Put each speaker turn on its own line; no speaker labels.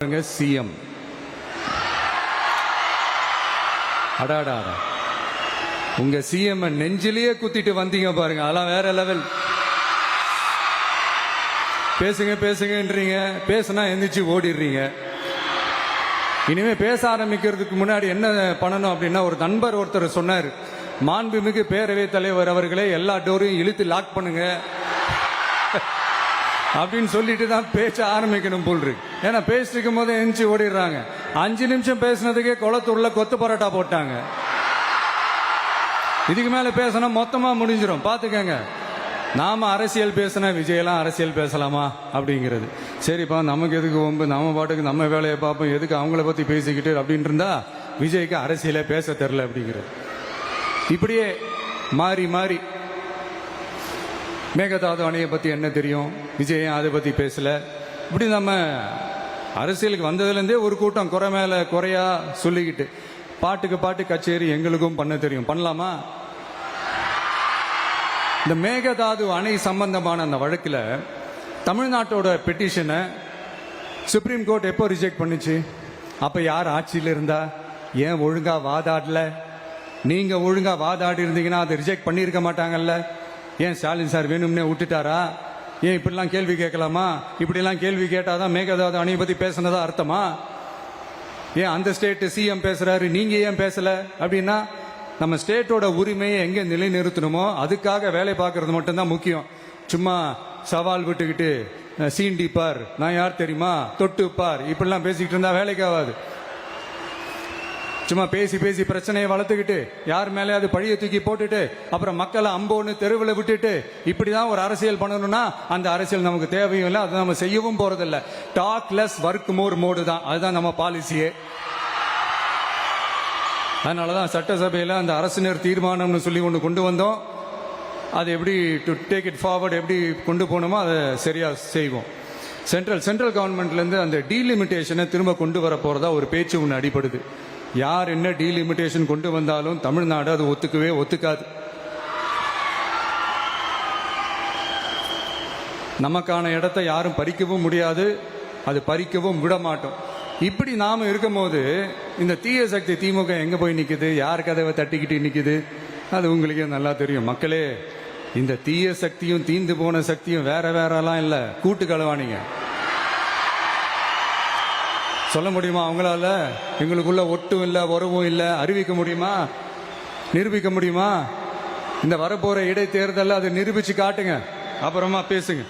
CM அடாடா உங்க CM நெஞ்சிலேயே குத்திட்டு வந்தீங்க பாருங்க, அதெல்லாம் வேற லெவல். பேசுங்க பேசுங்கன்றீங்க, பேசுனா எந்திரிச்சு ஓடிடுறீங்க. இனிமே பேச ஆரம்பிக்கிறதுக்கு முன்னாடி என்ன பண்ணணும் அப்படின்னா, ஒரு நண்பர் ஒருத்தர் சொன்னார், மாண்புமிகு பேரவைத் தலைவர் அவர்களே எல்லா டோரையும் இழுத்து லாக் பண்ணுங்க அப்படின்னு சொல்லிட்டு தான் பேச ஆரம்பிக்கணும் போல் இருக்கு. ஏன்னா பேசிட்டு இருக்கும் போது எந்திரிச்சு ஓடிடுறாங்க. 5 நிமிஷம் பேசினதுக்கே குளத்தூர்ல கொத்து பரோட்டா போட்டாங்க. இதுக்கு மேல பேசினா மொத்தமா முடிஞ்சிடும், பாத்துக்கங்க. நாம அரசியல் பேசினா விஜயெல்லாம் அரசியல் பேசலாமா அப்படிங்கிறது. சரிப்பா, நமக்கு எதுக்கு ஒம்பு, நம்ம பாட்டுக்கு நம்ம வேலையை பார்ப்போம், எதுக்கு அவங்கள பத்தி பேசிக்கிட்டு அப்படின்னு இருந்தா விஜய்க்கு அரசியலே பேச தெரில அப்படிங்கிறது. இப்படியே மாறி மாறி மேகதாது அணையை பத்தி என்ன தெரியும், விஜய் அதை பத்தி பேசல. இப்படி நம்ம அரசியலுக்கு வந்ததுலேருந்தே ஒரு கூட்டம் குறை மேல குறையா சொல்லிக்கிட்டு பாட்டுக்கு பாட்டு கச்சேரி எங்களுக்கும் பண்ண தெரியும், பண்ணலாமா? இந்த மேகதாது அணை சம்பந்தமான அந்த வழக்கில் தமிழ்நாட்டோட பெட்டிஷனை சுப்ரீம் கோர்ட் எப்போ ரிஜெக்ட் பண்ணுச்சு? அப்ப யார் ஆட்சியில் இருந்தா? ஏன் ஒழுங்கா வாதாடல? நீங்க ஒழுங்கா வாதாடி இருந்தீங்கன்னா அதை ரிஜெக்ட் பண்ணியிருக்க மாட்டாங்கல்ல. ஏன் ஸ்டாலின் சார் வேணும்னே விட்டுட்டாரா? ஏன் இப்படிலாம் கேள்வி கேட்கலாமா? இப்படிலாம் கேள்வி கேட்டாதான் மேகதாது அணையை பத்தி பேசினதா அர்த்தமா? ஏன் அந்த ஸ்டேட் சிஎம் பேசுறாரு, நீங்க ஏன் பேசல? அப்படின்னா நம்ம ஸ்டேட்டோட உரிமையை எங்க நிலைநிறுத்தணுமோ அதுக்காக வேலை பார்க்கறது மட்டும்தான் முக்கியம். சும்மா சவால் விட்டுக்கிட்டு சீண்டி பார், நான் யார் தெரியுமா, தொட்டு பார், இப்படிலாம் பேசிக்கிட்டு இருந்தா வேலைக்கு ஆகாது. சும்மா பேசி பேசி பிரச்சனையை வளர்த்துக்கிட்டு யார் மேலே அது பழிய தூக்கி போட்டுட்டு அப்புறம் மக்களை அம்போன்னு தெருவில் விட்டுட்டு இப்படிதான் ஒரு அரசியல் பண்ணணும்னா அந்த அரசியல் நமக்கு தேவையும் இல்லை, அது நம்ம செய்யவும் போறதில்ல. Talk less work more mode தான், அதுதான் நம்ம பாலிசியே. அதனாலதான் சட்டசபையில் அந்த அரசினர் தீர்மானம்னு சொல்லி ஒன்று கொண்டு வந்தோம். அது எப்படி டு டேக் இட் ஃபார்வர்ட், எப்படி கொண்டு போகணுமோ அதை சரியா செய்வோம். சென்ட்ரல் கவர்மெண்ட்லேருந்து அந்த டீலிமிட்டேஷனை திரும்ப கொண்டு வர போறதா ஒரு பேச்சு ஒன்று அடிபடுது. யார் என்ன டீலிமிட்டேஷன் கொண்டு வந்தாலும் தமிழ்நாடு அது ஒத்துக்காது. நமக்கான இடத்தை யாரும் பறிக்கவும் முடியாது, அது பறிக்கவும் விட மாட்டோம். இப்படி நாம இருக்கும் போது இந்த தீய சக்தி திமுக எங்க போய் நிக்குது, யார் கதவை தட்டிக்கிட்டு நிக்குது, அது உங்களுக்கே நல்லா தெரியும். மக்களே, இந்த தீய சக்தியும் தீந்து போன சக்தியும் வேற வேறலாம் இல்ல, கூட்டு களவாணிங்க. சொல்ல முடியுமா அவங்களால? எங்களுக்குள்ள ஒட்டும் இல்லை, உறவும் இல்லை, அறிவிக்க முடியுமா, நிரூபிக்க முடியுமா? இந்த வரப்போற இடைத்தேர்தலில் அதை நிரூபிச்சு காட்டுங்க, அப்புறமா பேசுங்க.